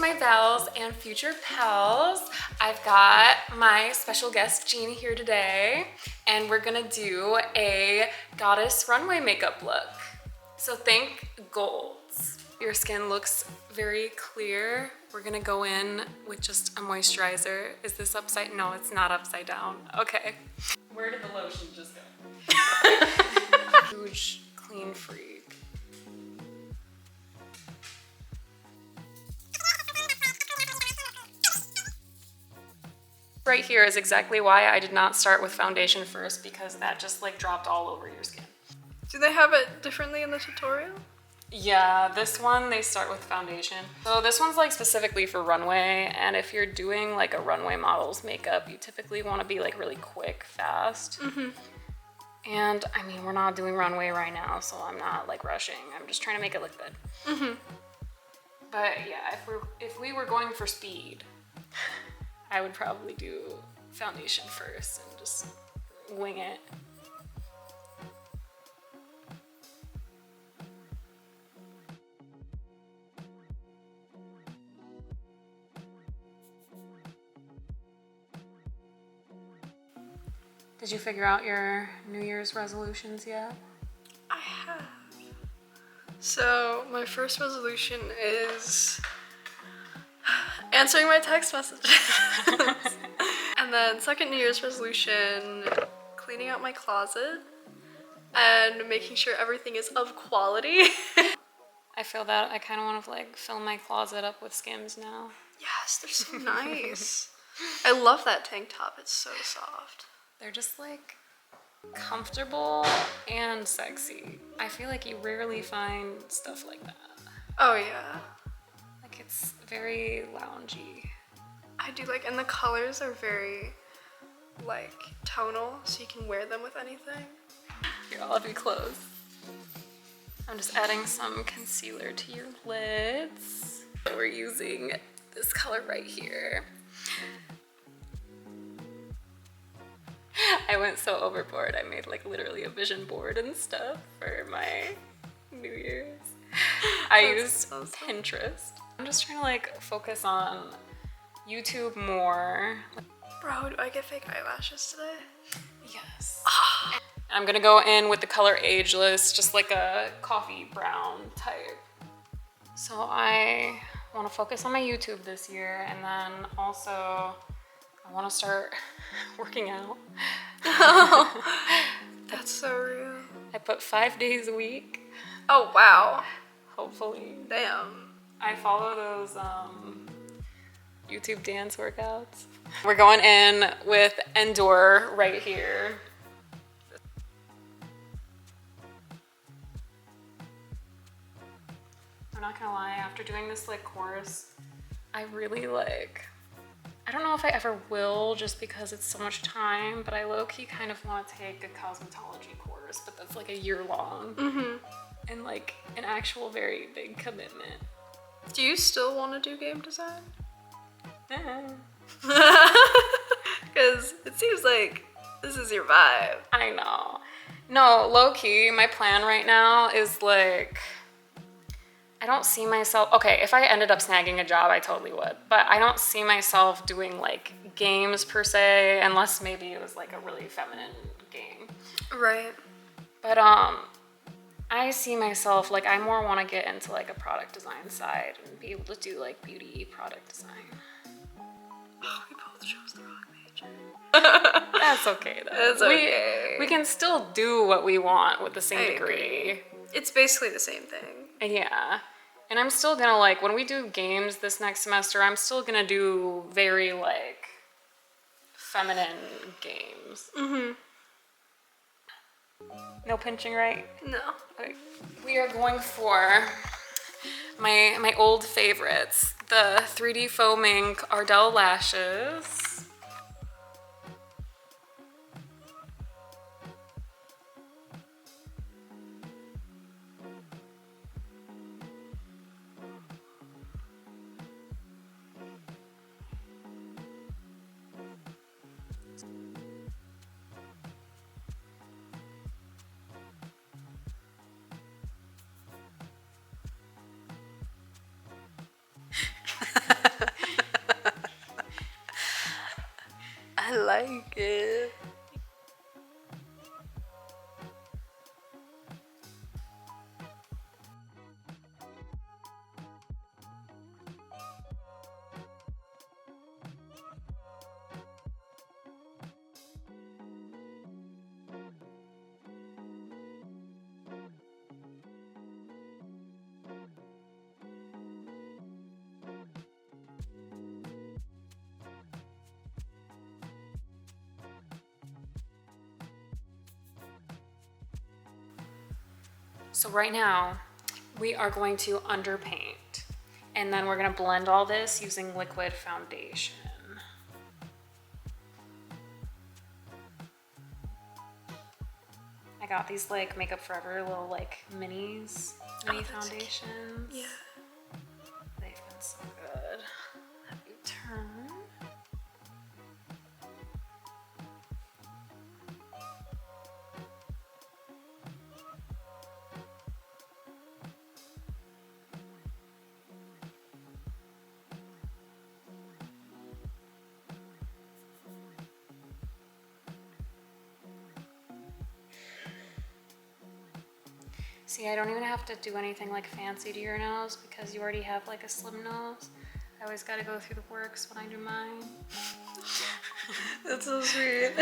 my Vals and future pals. I've got my special guest Jean here today, and we're gonna do a goddess runway makeup look. So think golds. Your skin looks very clear. We're gonna go in with just a moisturizer. Is this upside? No, it's not upside down. Okay. Where did the lotion just go? Huge clean freak. Right here is exactly why I did not start with foundation first, because that just like dropped all over your skin. Do they have it differently in the tutorial? Yeah, this one they start with foundation. So this one's like specifically for runway, and if you're doing like a runway model's makeup, you typically want to be like really quick, fast. And I mean, we're not doing runway right now, so I'm not like rushing. I'm just trying to make it look good. But yeah, if we were going for speed, I would probably do foundation first and just wing it. Did you figure out your New Year's resolutions yet? I have. So my first resolution is answering my text messages. And then second New Year's resolution, cleaning out my closet and making sure everything is of quality. I feel that I kind of want to like fill my closet up with Skims now. Yes, they're so nice. I love that tank top. It's so soft. They're just like comfortable and sexy. I feel like you rarely find stuff like that. Oh yeah. Like it's very loungy. I do like, and the colors are very like tonal, so you can wear them with anything. Here, all of your clothes. I'm just adding some concealer to your lids. We're using this color right here. I went so overboard. I made like literally a vision board and stuff for my New Year's. I used Pinterest. I'm just trying to like focus on YouTube more. Bro, do I get fake eyelashes today? Yes. I'm gonna go in with the color Ageless, just like a coffee brown type. So I want to focus on my YouTube this year, and then also I want to start working out. That's so real. I put 5 days a week. Oh wow. Hopefully. Damn. I follow those YouTube dance workouts. We're going in with Endure right here. I'm not gonna lie, after doing this like course, I really like, I don't know if I ever will just because it's so much time, but I low-key kind of want to take a cosmetology course, but that's like a year long. And like an actual very big commitment. Do you still want to do game design? Because it seems like this is your vibe. I know. No, low-key, my plan right now is like, I don't see myself, okay, if I ended up snagging a job, I totally would, but I don't see myself doing like games per se, unless maybe it was like a really feminine game. Right. But I see myself, like I more want to get into like a product design side and be able to do like beauty product design. Oh, we both chose the wrong major. That's okay though. It's okay. We can still do what we want with the same degree. It's basically the same thing. Yeah. And I'm still gonna like, when we do games this next semester, I'm still gonna do very like feminine games. No pinching, right? No. Okay. We are going for my old favorites, the 3D foaming Ardell lashes. like it. So right now, we are going to underpaint, and then we're gonna blend all this using liquid foundation. I got these like Makeup Forever little like mini foundations. Yeah. They've been so good. Have you turn? See, I don't even have to do anything like fancy to your nose because you already have like a slim nose. I always gotta go through the works when I do mine. That's so sweet.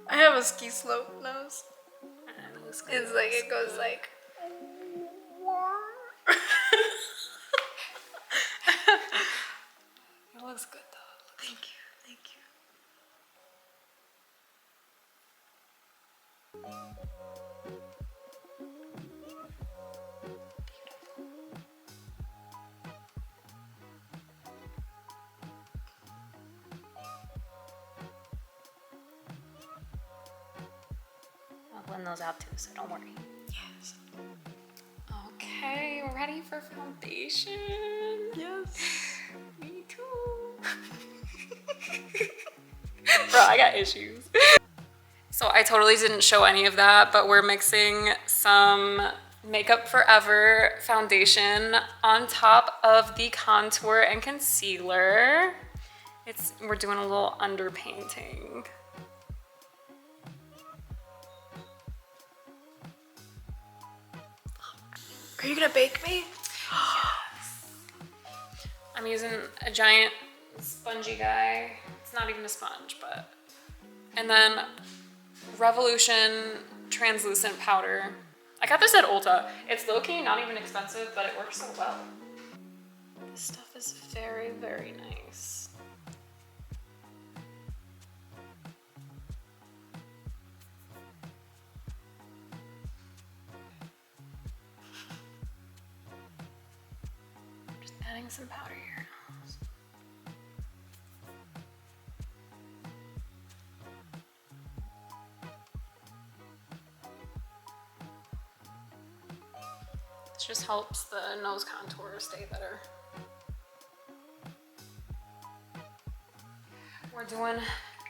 I have a ski slope nose. It's like, it goes like... It looks good though. Thank you, thank you. I'll blend those out too, so don't worry. Yes. Okay, ready for foundation? Yes. Me too. Bro, I got issues. So I totally didn't show any of that, but we're mixing some Makeup Forever foundation on top of the contour and concealer. We're doing a little underpainting. Are you gonna bake me? Yes. I'm using a giant spongy guy. It's not even a sponge, but. And then Revolution translucent powder. I got this at Ulta. It's low-key, not even expensive, but it works so well. This stuff is very, very nice. Just adding some powder here. This just helps the nose contour stay better. We're doing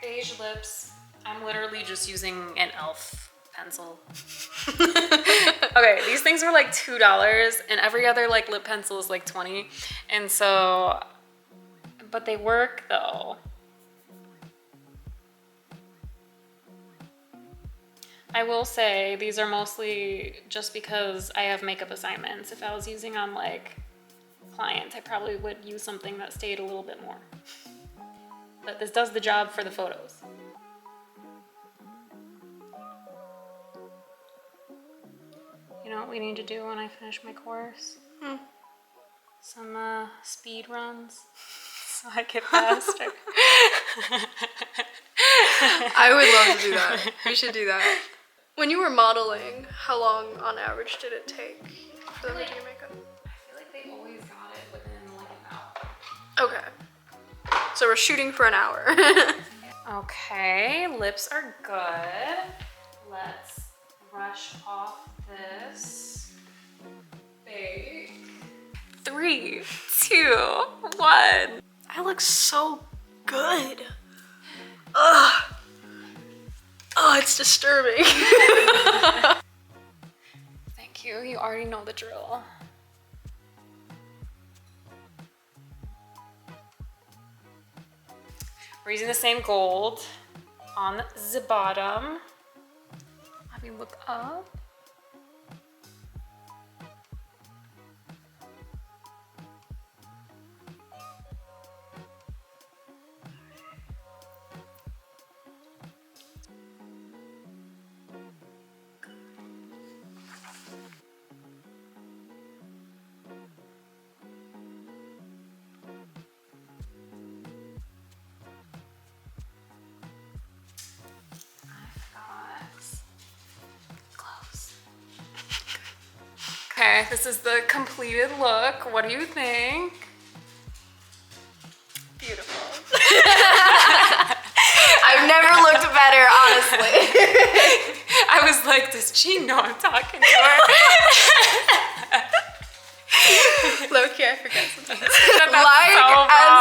beige lips. I'm literally just using an e.l.f. pencil. Okay, these things were like $2 and every other like lip pencil is like 20. And so, but they work though. I will say these are mostly just because I have makeup assignments. If I was using on like clients, I probably would use something that stayed a little bit more. But this does the job for the photos. You know what we need to do when I finish my course? Some speed runs so I get faster. I would love to do that. We should do that. When you were modeling, how long on average did it take for them to do your makeup? I feel like they always got it within like an hour. Okay. So we're shooting for an hour. Okay, lips are good. Let's brush off this bake. 3, 2, 1. I look so good. Ugh. Oh, it's disturbing. Thank you. You already know the drill. We're using the same gold on the bottom. Let me look up. Okay, this is the completed look. What do you think? Beautiful. I've never looked better, honestly. I was like, does she know I'm talking to her? Low-key, I forget sometimes. Like and